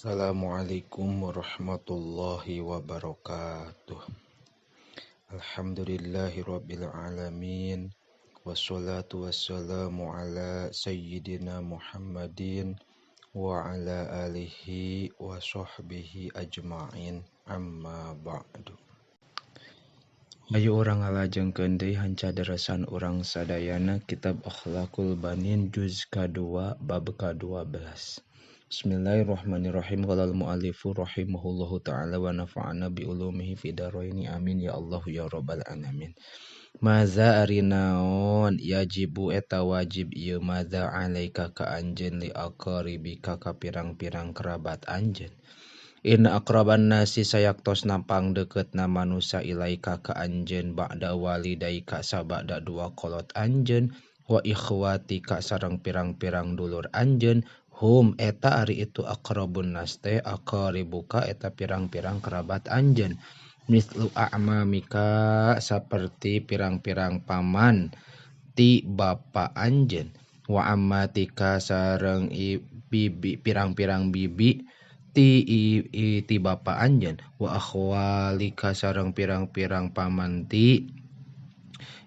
Assalamualaikum warahmatullahi wabarakatuh. Alhamdulillahirabbil alamin. Wassalatu wassalamu ala sayyidina Muhammadin wa ala alihi wa sahbihi ajma'in. Amma ba'du. Ayo orang ngalajengkeun deui hanca derasan urang sadayana kitab Akhlaqul Banin juz kadua bab ka-12. Bismillahirrahmanirrahim. Qala al-mu'allifu rahimahullahu ta'ala wa nafa'ana bi ulumihi fid dharaini amin ya Allah ya rabbal alamin. Maza ari naon yajibu eta wajib ieu maza alaika ka anjeun li aqribika ka pirang-pirang kerabat anjeun. In akraban nasi sayaktos nampang deketna manusia ilaika ka anjeun ba'da walidaika sabada dua kolot anjeun wa ikhwatika sareng pirang-pirang dulur anjeun hum eta ari itu akrabun nas teh aqribuka eta pirang-pirang kerabat anjeun mislu a'mamika saperti pirang-pirang paman ti bapa anjeun wa ammatika sareng bibi pirang-pirang bibi ti bapa anjeun wa akhwalika sareng pirang-pirang paman ti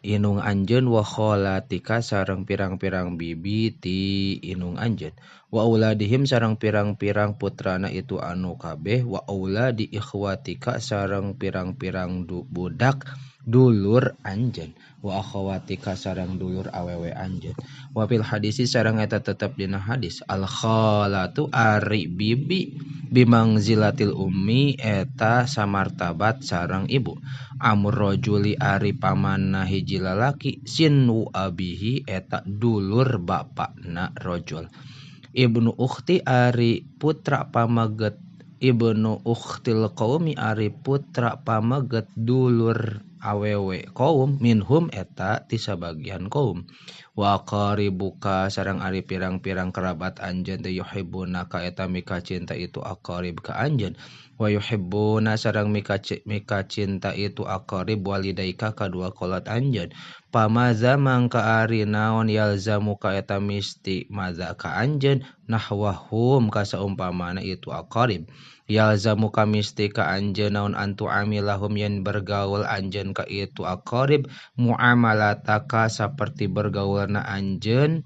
inung anjeun wa kholatika sareng pirang-pirang bibi ti inung anjeun wa auladihim sareng pirang-pirang putrana itu anu kabeh wa auladi ikhwatika sareng pirang-pirang budak dulur anjeun wa akhawatika sareng dulur awewe anjeun wa fil hadisi sareng eta tetep dina hadis al khalatu ari bibi bimangzilatil ummi eta samartabat sareng ibu amur rajuli ari pamanna hiji lalaki sinu abihi eta dulur bapakna rajul ibnu ukhti ari putra pamaget ibnu ukhtil qaumi ari putra pamaget dulur awewe kaum minhum eta ti sabagian kaum wa aqaribuka sareng ari pirang-pirang kerabat anjeun teh yuhibbuna ka eta mika cinta itu aqarib ka anjeun wa yuhibbuna sareng mika cinta itu aqarib walidaika kadua kolot anjeun pamaza mangka ari naon yalzamu ka eta misti maza ka anjeun nahwahum ka saumpamana itu aqarib yalzamu ka misti ka anjeun naon antu amilahum yen bergaul anjeun ka itu aqarib muamalataka saperti bergaulna anjeun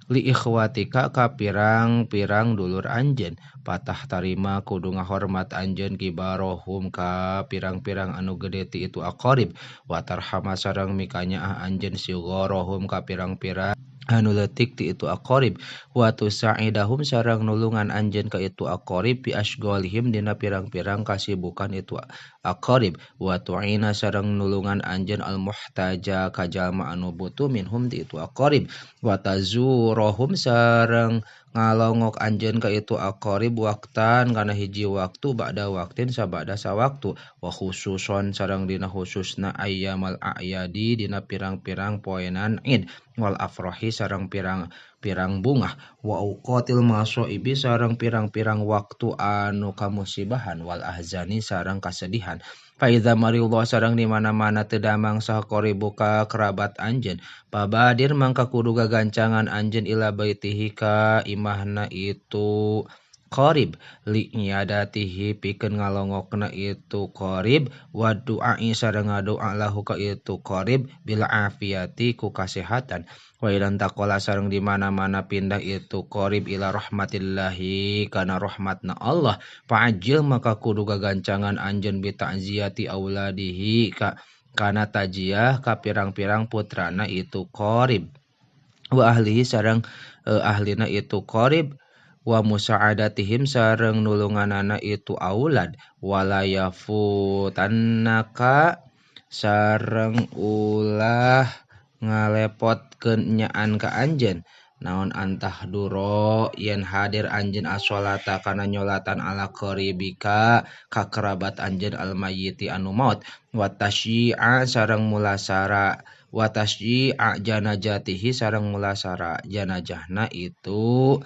li ikhwatika ka pirang-pirang dulur anjeun patah tarima kudu ngahormat anjeun kibarohum ka pirang-pirang anu gede ti itu aqarib wa tarhama sareng mikanya anjeun sigorohum ka pirang-pirang anu leutik ti itu aqarib wa tusaidahum sareng nulungan anjeun ka itu aqarib bi asghalihim dina pirang-pirang kasibukan itu aqarib wa tu'ina sareng nulungan anjeun al muhtaja ka jalma anu butuh minhum ti itu aqarib wa tazurohum sareng ngalongok anjeun ka itu aqarib waktan kana hiji waktu ba'da waktin sabada sawaktu wa khususon sareng dina khususna ayyamal a'yadi dina pirang-pirang poenan id wal afrahi sareng pirang-pirang bungah wa uqatil masaibi sareng pirang-pirang waktu anu kamusibahan wal ahzani sareng kasedihan fa iza maridha sareng di mana-mana teu damang saha qaribuka kerabat anjeun pabadir mangka kudu gagancangan anjeun ila baitihi ka imahna itu qarib li nyadatihi pikeun ngalongokna itu qarib wa du'ai sareng ngadoa lahu ka itu qarib bil afiyati ku kasehatan wa ilan taqala sareng di mana-mana pindah itu qarib ila rahmatillahi kana rahmatna Allah fa'ajil maka kudu gagancangan anjeun bi ta'ziyati auladihi kana tajiyah ka pirang-pirang putrana itu qarib wa ahlihi sareng ahlina itu qarib wa musa'adatihim sareng nulunganana itu aulad walayafutannaka sareng ulah ngalepotkeun nyaan ka anjeun naon antah duro yen hadir anjeun as-sholata kana nyolatan ala qaribika ka kerabat anjeun al-mayyiti anu maut wa tasyi'a sareng mulasara wa tasyi'a janajatihi sareng mulasara janajahna itu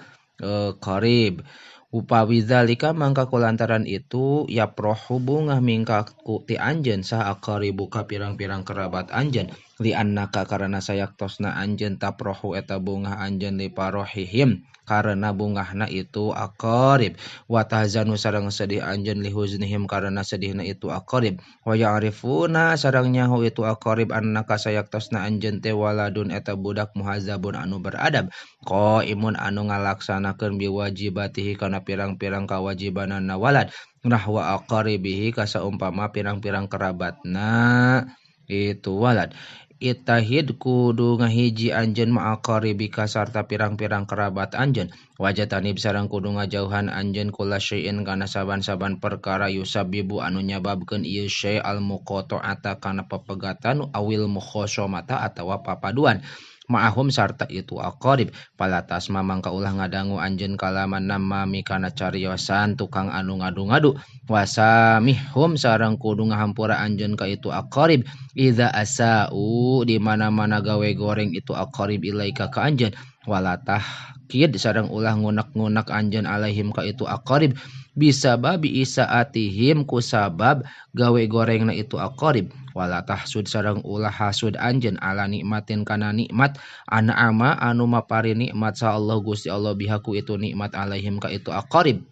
qarib Upawi zalika mangka kulantaran itu ya prohu bungah mingka ku ti anjeun sah aqaribu ka pirang-pirang kerabat anjeun li annaka karena sayak tosna anjeun taprohu eta bungah anjeun li parohihim karena bungahna itu aqarib wa tahzanu sareng sedih anjeun li huznihim karena sedihna itu aqarib wa ya'rifuna sareng nyaho itu aqarib annaka sayak tosna anjeun teh waladun eta budak muhazabun anu beradab qaimun anu ngalaksanakeun biwajibatihi kana pirang-pirang kawajibanana walad nahwa aqaribihi kasaumpama pirang-pirang kerabatna itu walad itahid kudu ngahiji anjeun ma'aqaribika sarta pirang-pirang kerabat anjeun wajatanib sareng kudu ngajauhan anjeun kula syai'in kana saban-saban perkara yusabibu anu nyababkeun ieu syai' al muqata'ata kana pepegatan awil mukhashamata atawa papaduan ma'ahum sarta itu aqarib palatas mamangka ulah ngadangu anjeun kalaman namami kana cariosan tukang anu ngadu-ngadu wasamihum sareng kudu ngahampura anjeun ka itu aqarib idza asau di mana-mana gawe goreng itu aqarib ilaika ka anjeun walatah kid sareng ulah ngunek-ngunek anjeun alaihim ka itu aqarib bisa babi isaatihim ku sabab gawe gorengna itu aqarib wala tahsud sareng ulah hasud anjeun ala nikmatin kana nikmat an'ama anu mapari nikmat sa Allah Gusti Allah bihaku itu nikmat alaihim ka itu aqarib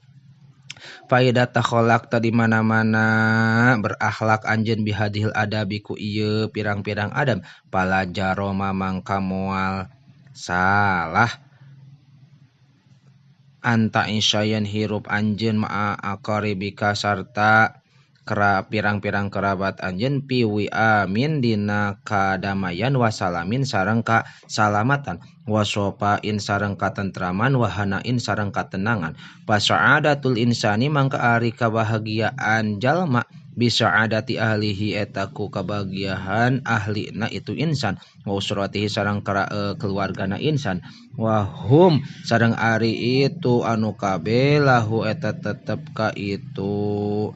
Faidah takholak tadi mana-mana berakhlak anjeun bihadil adabi ku ieu pirang-pirang adab palajaro mamangka moal salah anta insyayan hirup anjeun ma'a aqaribika sarta pirang-pirang kerabat anjeun piwi amin dina kadamayan wasalamin sareng ka salamatan wasopain sareng katentraman wahanain sareng katenangan pasaadatul insani mangka ari kabahagiaan jalma bisa adati ahlihi etaku kebahagiaan ahlina itu insan wa usratihi sareng keluargana insan wahum sareng ari itu anu kabeh lahu eta tetep ka itu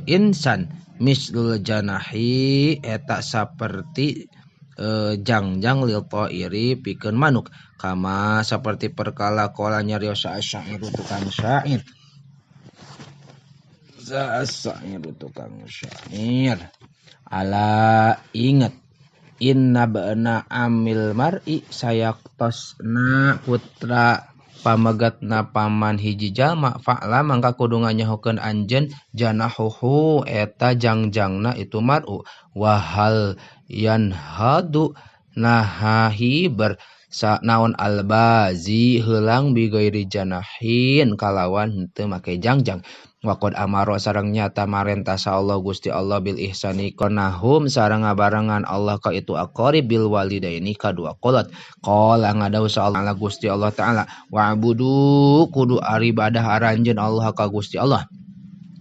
insan mislul janahi eta saperti jangjang lil ta'iri pikeun manuk kama saperti perkala qala nyarios syair tukang syair tukang syair ala ingat inna ba'na amil mar'i sayaktosna putra pamegatna paman hiji jalma fa'la mangka kudu nganyahokeun anjeun janahuhu eta jangjangna itu mar'u wahal yanhadu nahahi naon albazi heulang bi gairi janahin kalawan henteu make jangjang waqad amaro sareng nyata marentah Allah Gusti Allah bil ihsani konahum sareng ngabarengan Allah ka itu aqarib bil walidaini kadua qolat qala ngadawu Allah Gusti Allah taala wa'budu kudu aribadah aranjeun Allah ka Gusti Allah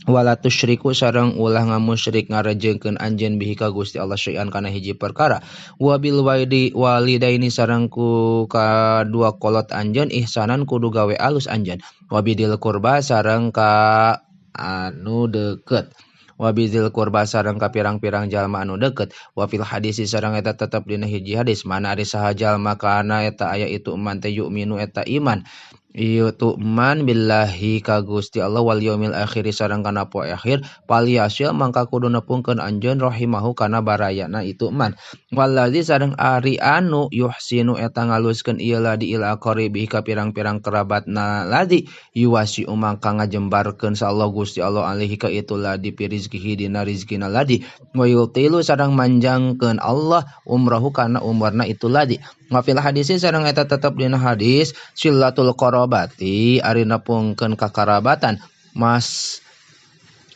wala tusyriku sareng ulah ngamusyrik ngarejengkeun anjeun bihi ka Gusti Allah syai'an kana hiji perkara wa bil walidaini sareng ku kadua kolot anjeun ihsanan kudu gawe alus anjeun wa bidil qurba sareng ka anu deukeut wa bizil qurba sareng ka pirang-pirang jalma anu deukeut wa fil hadis sareng eta tetep dina hiji hadis mana ari saha jalma kana eta aya itu man teh yu'minu eta iman ieu tu'man billahi ka Gusti Allah wal yaumil akhir sareng kana poe akhir paliasya mangka kudu nepungkeun anjeun rahimahu kana barayana itu man wallazi sareng ari anu yuhsinu eta ngaluskeun ieu ladi ila aqaribi ka pirang-pirang kerabatna ladi yuwasi mangka ngajembarkeun sa Allah Gusti Allah alaihi ka itu ladi pi rizqihi dina rizqina ladi wa yutilu sareng manjangkeun Allah umrahu kana umurna itu ladi ngafil hadis sareng eta tetep dina hadis silatul qarabati ari nepungkeun kakarabatan mas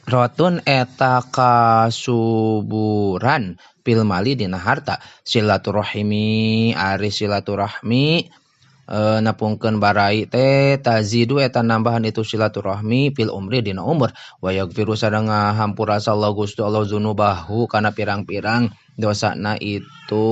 rotun eta kasuburan pil mali dina harta silaturahimi ari silaturahmi nepungkeun barai teh tazidu eta nambahan itu silaturahmi fil umri dina umur wa yaghfiru sareng ngahampura Allah Gusti Allah dzunubahu kana pirang-pirang dosana itu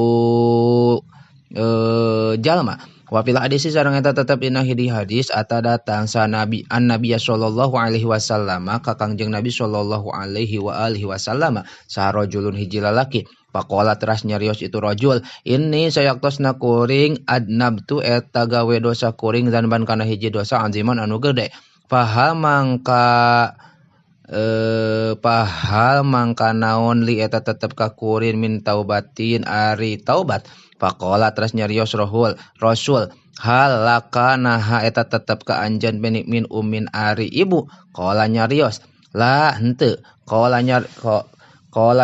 jalma wa fil hadis sareng eta tetep dina hadis ata datang sa nabi an-nabiy sallallahu alaihi wasallam ka Kangjeng Nabi sallallahu alaihi wa alihi wasallam sarojulun hiji lalaki Pakola teras nyarios itu rojul. Ini sayaktosna kuring adnabtu eta gawe dosa kuring dan ban kana hiji dosa aziman anu gede. Pahal mangka naon li eta tetep ka kuring min taubatin ari taubat. Pakola teras nyarios Rasul hal laka naha eta tetep ka anjeun min umin ari ibu. Kola nyarios lah henteu. Kola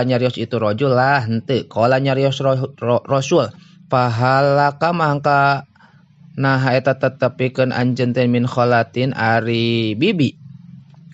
nyarios itu rojul lah henteu. Kola nyarios Rasul pahalaka mangka naha eta tetep pikeun anjeun teh min kholatin ari bibi.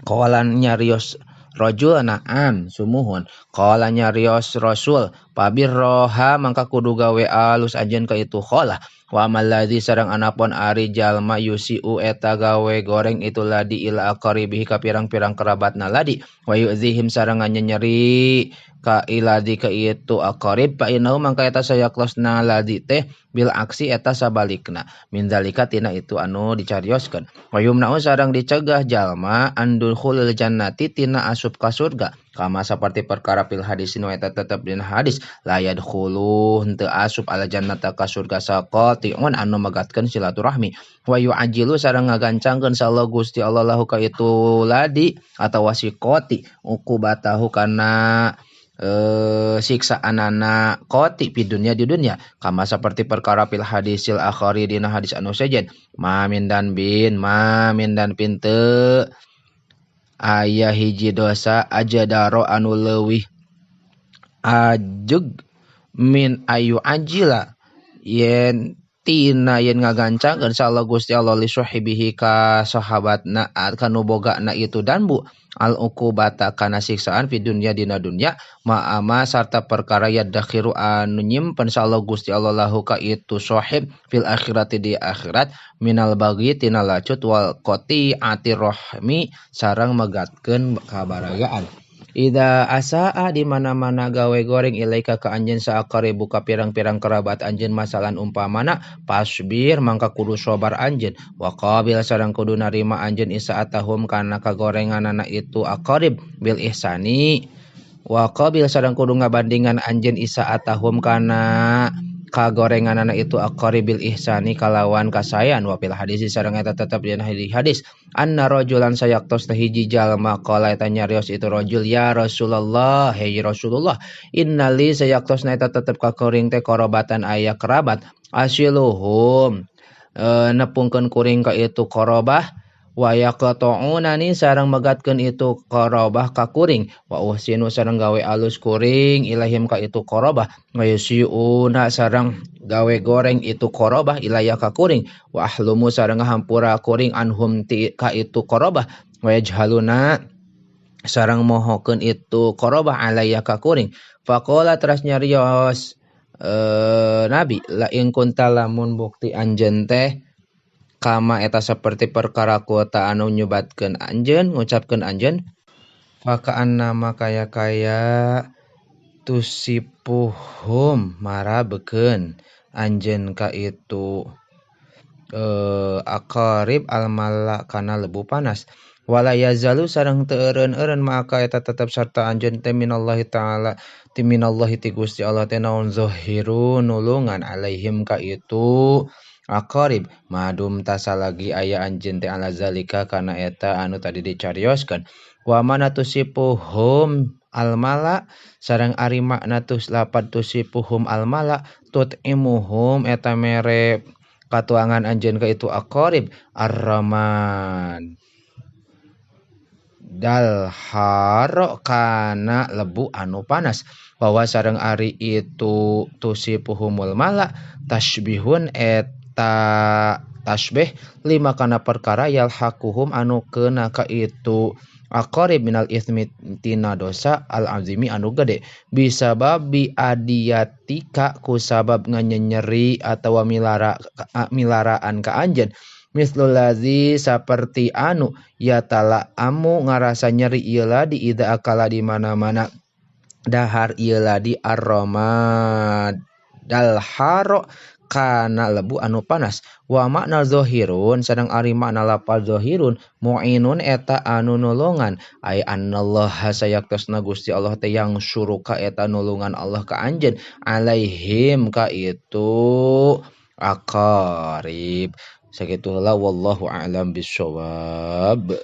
Kola nyarios rojul na'am sumuhun. Kola nyarios Rasul pabir roha mangka kudu gawe alus anjeun ka itu kholah. Wa maladzi sareng anapun ari jalma yusiu eta gawe goreng itu ladi ila aqaribihi ka pirang-pirang kerabatna ladi. Wa yu'zihim sareng nyeri ka iladi ka itu aqarib fa innahu mangka eta sayaklosna ladi teh bil aksi eta sabalikna min zalika tina itu anu dicarioskeun. Wa yumna'u sareng dicegah jalma andul khulul jannati tina asup ka surga kama saperti perkara pil hadis nu eta tetep dina hadis la yadkhulu henteu asup ala jannata ka surga saqati'un anu magatkeun silaturahmi. Wa yu'ajilu sareng ngagancangkeun sallallahu Gusti Allah lahu ka itu ladi atawa siqati ukubatahu kana siksa anana qoti di dunia kama seperti perkara pil hadisil akhari dina hadis anu sejen mamin dan pinte aya hiji dosa aja daro anu leuwih ajeg min ayu ajila yen tina yen ngagancangkeun insyaallah Gusti Allah li sahibihi ka sahabatna kanu bogana itu danbu al uqubata kana siksaan fi dunya dina dunya ma'ama sarta perkara yadakhiru anu nyimpen insyaallah Gusti Allah lahu ka itu sahib fil akhirati di akhirat minal bagi tina lacut wal qati'ati rahmi sareng megatkeun kabaragaan. Ida asaa di mana-mana gawe goreng ilaika ka anjeun saaqaribu ka pirang-pirang kerabat anjeun masalan umpamana pasbir mangka kudu sabar anjeun wa qabil sareng kudu narima anjeun isaatahum kana kagorenganana itu aqarib bil ihsani wa qabil sareng kudu ngabandingan anjeun isaatahum kana kagorenganana itu aqaribil ihsani kalawan kasayan wa fil hadis sareng eta tetep dina hadis anna rajulan sayaktos hiji jalma qala eta nyarios itu rajul ya Rasulullah hei Rasulullah innali sayaktosna eta tetep ka kuring teh korobatan aya kerabat asiluhum nepungkeun kuring ka itu korobah wa yaqta'unani sareng megatkeun itu korobah ka kuring wa usinu sareng gawe alus kuring ilahim ka itu korobah wa yusiuna sareng gawe goreng itu korobah ilaya ka kuring wa ahlumu sareng ngahampura kuring anhum ti ka itu korobah wa yajhaluna sareng mohokeun itu korobah alaya ka kuring faqala teras nyarios Nabi la in kunta lamun bukti anjeun teh kama eta seperti perkara kuota anu nyubatkeun anjeun ngucapkeun anjeun fakaan nama kaya tusipuhum marabekeun anjeun ka itu aqarib almala kana lebu panas wala yazalu sareng teu eureun-eureun maka eta tetep sarta anjeun teh minallahi taala minallahi ti Gusti Allah teh naon zahiru nulungan alaihim ka itu aqarib madum tasalagi aya anjeun teh ala zalika kana eta anu tadi dicarioskeun wa mana tusipuhum almala sareng ari makna tus lapad tusipuhum almala tut'imuhum eta mere katuangan anjeun ka itu aqarib arraman dal haro kana lebu anu panas bahwa sareng ari itu tusipuhumul mala tasbihun eta tasbih lima kana perkara yalhaquhum anu keuna ka itu aqarib minal ismi tina dosa al azimi anu gede bisa babi adiyatika ku sabab nganyenyeri atawa milaraan ka anjeun mislul ladzi saperti anu ya tala amu ngarasa nyeri ieu ladi ida akala di mana-mana dahar ieu ladi arrama dal haro kana lebu anu panas. Wa makna zahirun sadang ari makna lapal zahirun mu'inun eta anu nulungan ay annallaha sayaktosna Gusti Allah teh yang suruka eta nulungan Allah ka anjeun alaihim ka itu aqarib. Sakitu heula wallahu a'lam bishawab.